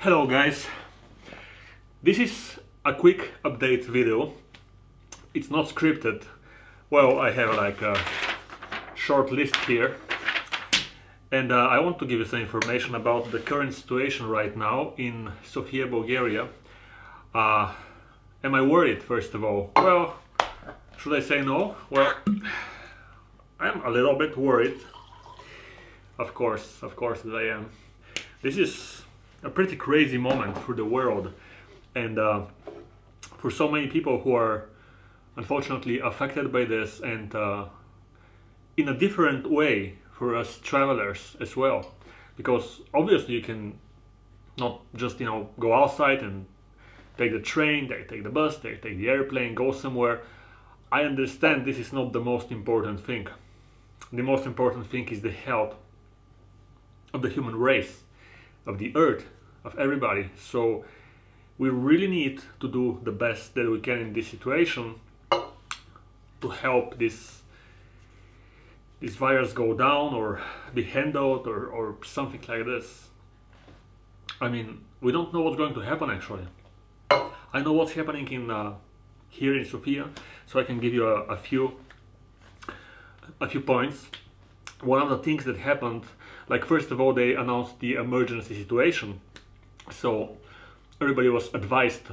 Hello guys, this is a quick update video. It's not scripted. Well, I have like a short list here and I want to give you some information about the current situation right now in Sofia, Bulgaria. Am I worried, first of all? Well, should I say no? Well, I'm a little bit worried. Of course that I am. This is a pretty crazy moment for the world and for so many people who are unfortunately affected by this, and in a different way for us travelers as well, because obviously you can not just go outside and take the train, take the bus, take the airplane, go somewhere. I understand this is not the most important thing. The most important thing is the health of the human race, of the earth, of everybody. So we really need to do the best that we can in this situation to help this virus go down or be handled or something like this. I mean, we don't know what's going to happen actually. I know what's happening in here in Sofia, so I can give you a few points. One of the things that happened, like first of all, they announced the emergency situation, so everybody was advised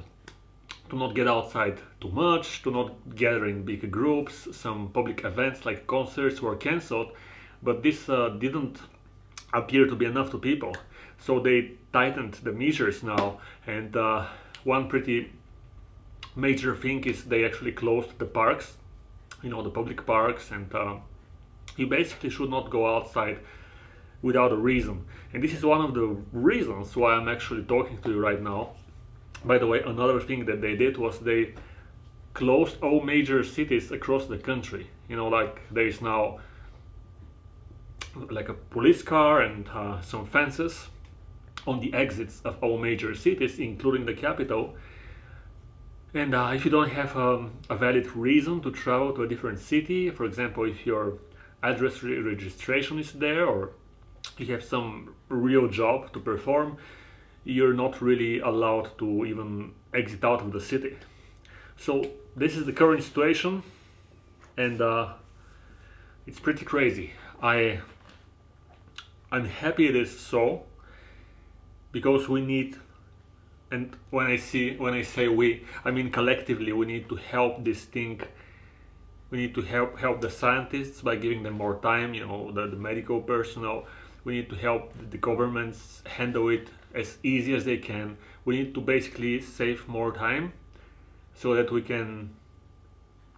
to not get outside too much, to not gather in big groups. Some public events like concerts were cancelled, but this didn't appear to be enough to people, so they tightened the measures now. And one pretty major thing is they actually closed the parks, the public parks, and you basically should not go outside without a reason. And this is one of the reasons why I'm actually talking to you right now. By the way, another thing that they did was they closed all major cities across the country. Like there is now like a police car and some fences on the exits of all major cities, including the capital. And if you don't have a valid reason to travel to a different city, for example, if your address registration is there, or you have some real job to perform, you're not really allowed to even exit out of the city. So this is the current situation, and it's pretty crazy. I'm happy it is so, because we need, and when I say we, I mean collectively, we need to help this thing. We need to help the scientists by giving them more time, the medical personnel. We need to help the governments handle it as easy as they can. We need to basically save more time so that we can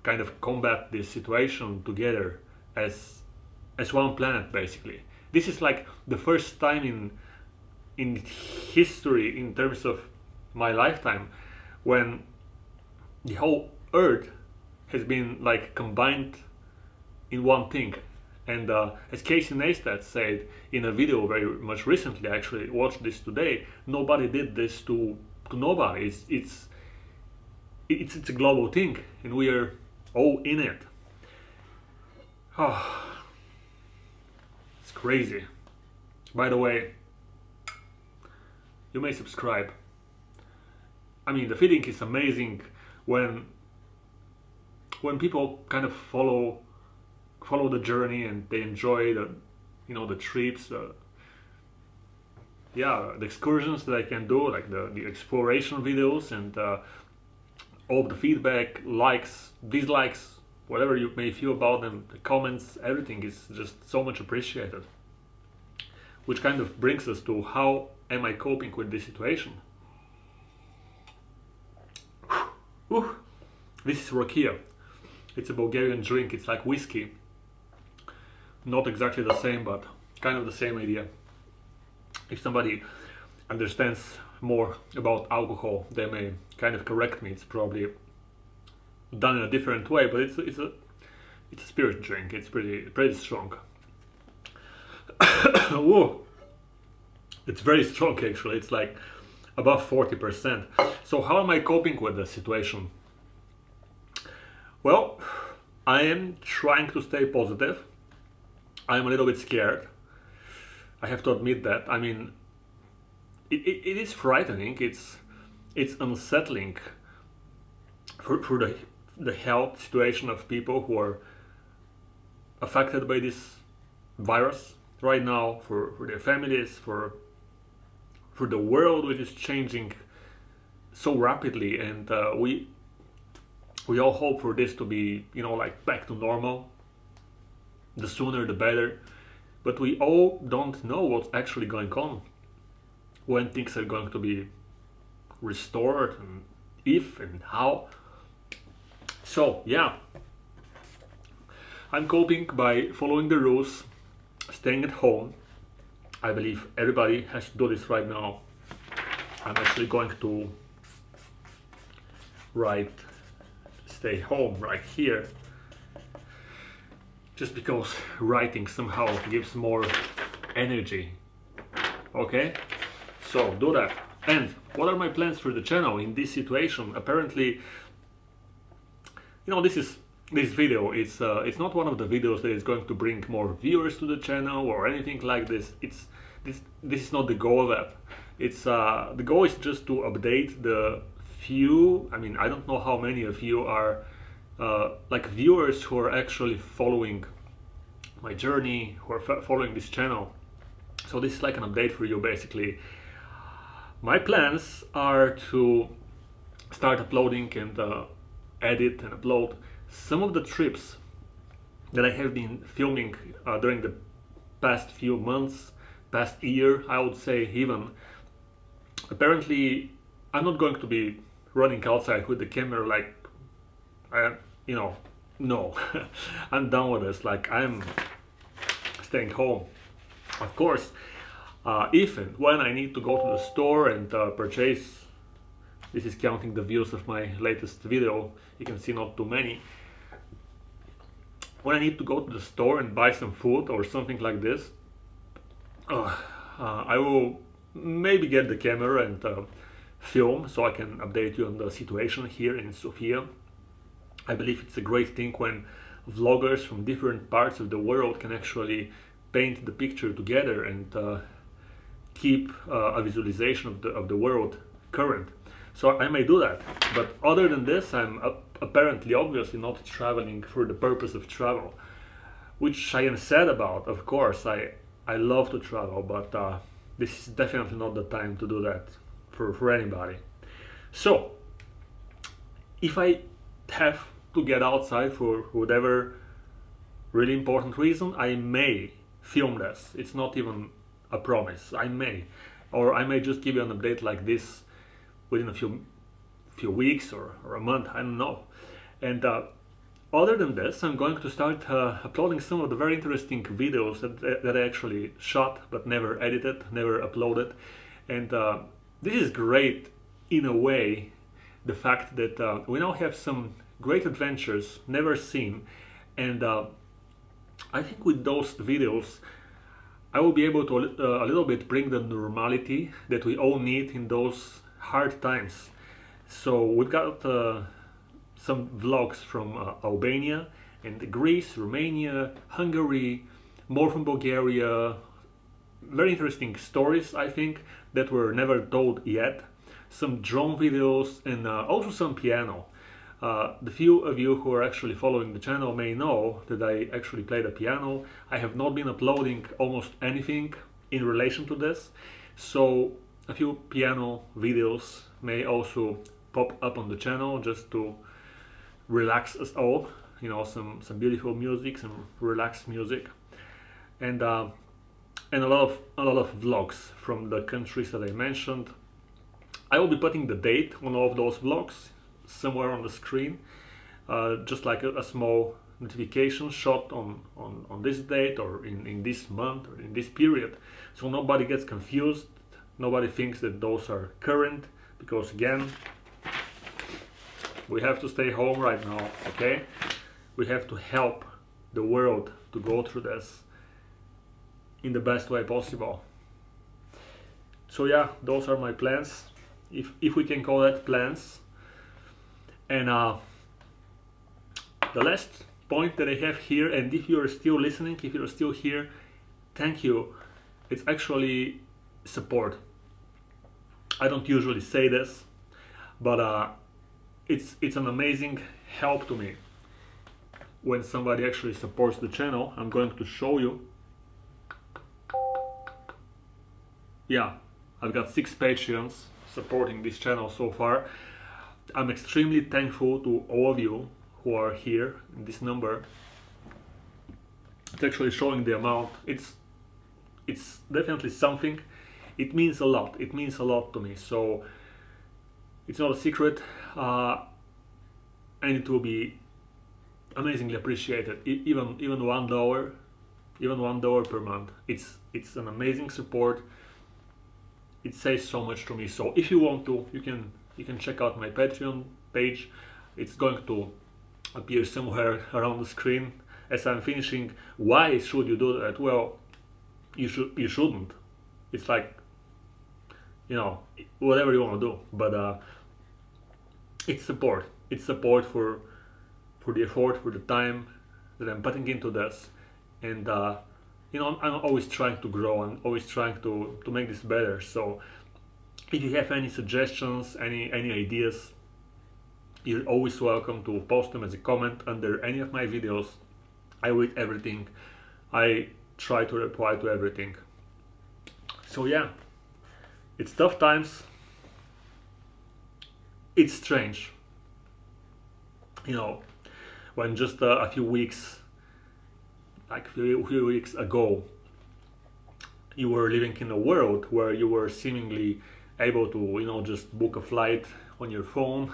kind of combat this situation together as one planet, basically. This is like the first time in history, in terms of my lifetime, when the whole Earth has been like combined in one thing. And as Casey Neistat said in a video very much recently, I actually watched this today, nobody did this to nobody. It's a global thing, and we are all in it. Oh, it's crazy. By the way, you may subscribe. I mean, the feeling is amazing when people kind of follow the journey and they enjoy the trips, the excursions that I can do, like the exploration videos, and all the feedback, likes, dislikes, whatever you may feel about them, the comments, everything is just so much appreciated. Which kind of brings us to how am I coping with this situation. Whew. This is rakia. It's a Bulgarian drink. It's like whiskey. Not exactly the same, but kind of the same idea. If somebody understands more about alcohol, they may kind of correct me. It's probably done in a different way, but it's a spirit drink. It's pretty strong. Whoa. It's very strong actually. It's like above 40%. So how am I coping with the situation? Well, I am trying to stay positive. I'm a little bit scared. I have to admit that. I mean, it is frightening. It's unsettling for the health situation of people who are affected by this virus right now, for their families, for the world, which is changing so rapidly, and we all hope for this to be, you know, like back to normal. The sooner the better, but we all don't know what's actually going on, when things are going to be restored, and if and how. So yeah, I'm coping by following the rules, staying at home. I believe everybody has to do this right now. I'm actually going to write stay home right here, just because writing somehow gives more energy. Okay, so do that. And what are my plans for the channel in this situation? Apparently, you know, this video, it's not one of the videos that is going to bring more viewers to the channel or anything like this. This is not the goal of that. It's the goal is just to update the few, I mean, I don't know how many of you are like viewers who are actually following my journey, who are following this channel. So this is like an update for you, basically. My plans are to start uploading and edit and upload some of the trips that I have been filming during the past few months, past year, I would say even. Apparently, I'm not going to be running outside with the camera like, you know, no. I'm done with this. Like, I'm staying home. Of course, if and when I need to go to the store and purchase, this is counting the views of my latest video, you can see not too many. When I need to go to the store and buy some food or something like this, I will maybe get the camera and film, so I can update you on the situation here in Sofia. I believe it's a great thing when vloggers from different parts of the world can actually paint the picture together and keep a visualization of the world current. So I may do that, but other than this, I'm apparently, obviously not traveling for the purpose of travel, which I am sad about. Of course, I love to travel, but this is definitely not the time to do that for anybody. So if I have to get outside for whatever really important reason, I may film this. It's not even a promise. I may, or I may just give you an update like this within a few weeks or a month, I don't know. And other than this, I'm going to start uploading some of the very interesting videos that I actually shot but never edited, never uploaded. And this is great in a way, the fact that we now have some great adventures never seen, and I think with those videos I will be able to a little bit bring the normality that we all need in those hard times. So we've got some vlogs from Albania and Greece, Romania, Hungary, more from Bulgaria. Very interesting stories, I think, that were never told yet. Some drone videos and also some piano. The few of you who are actually following the channel may know that I actually play the piano. I have not been uploading almost anything in relation to this, so a few piano videos may also pop up on the channel just to relax us all, you know, some beautiful music, some relaxed music, and a lot of vlogs from the countries that I mentioned. I will be putting the date on all of those vlogs somewhere on the screen, just like a small notification shot on this date or in this month or in this period, so nobody gets confused, nobody thinks that those are current, because again, we have to stay home right now, okay? We have to help the world to go through this in the best way possible. So yeah, those are my plans, if we can call that plans. And the last point that I have here, and if you are still listening, if you're still here, thank you. It's actually support. I don't usually say this, but it's an amazing help to me when somebody actually supports the channel. I'm going to show you. Yeah, I've got 6 patrons supporting this channel so far. I'm extremely thankful to all of you who are here in this number. It's actually showing the amount. It's definitely something. It means a lot. It means a lot to me. So it's not a secret, and it will be amazingly appreciated. even $1, even $1 per month. It's an amazing support. It says so much to me. So if you want to, you can check out my Patreon page. It's going to appear somewhere around the screen as I'm finishing. Why should you do that? Well, you shouldn't. It's like, you know, whatever you want to do, but it's support. It's support for the effort, for the time that I'm putting into this, and you know, I'm always trying to grow and always trying to make this better. So if you have any suggestions, any ideas, you're always welcome to post them as a comment under any of my videos. I read everything. I try to reply to everything. So yeah, it's tough times. It's strange, you know, when just a few weeks, like a few weeks ago, you were living in a world where you were seemingly able to, you know, just book a flight on your phone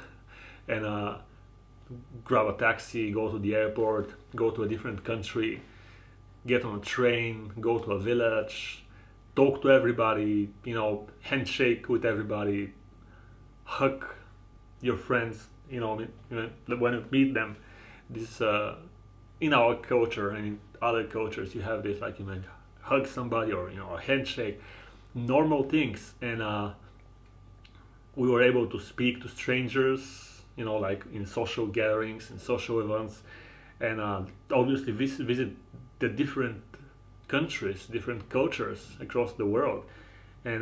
and grab a taxi, go to the airport, go to a different country, get on a train, go to a village, talk to everybody, you know, handshake with everybody, hug your friends, you know, when you meet them. This in our culture and in other cultures, you have this, like, you might hug somebody, or, you know, a handshake, normal things. And we were able to speak to strangers, you know, like in social gatherings and social events, and obviously visit the different countries, different cultures across the world. And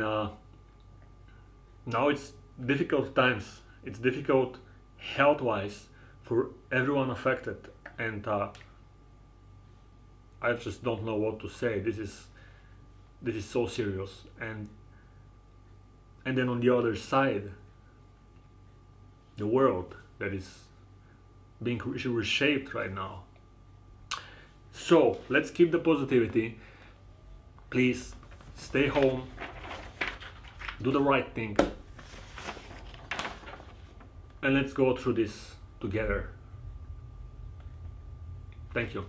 now it's difficult times. It's difficult health-wise for everyone affected, and I just don't know what to say. This is so serious. And then on the other side, the world that is being reshaped right now. So let's keep the positivity. Please stay home, do the right thing, and let's go through this together. Thank you.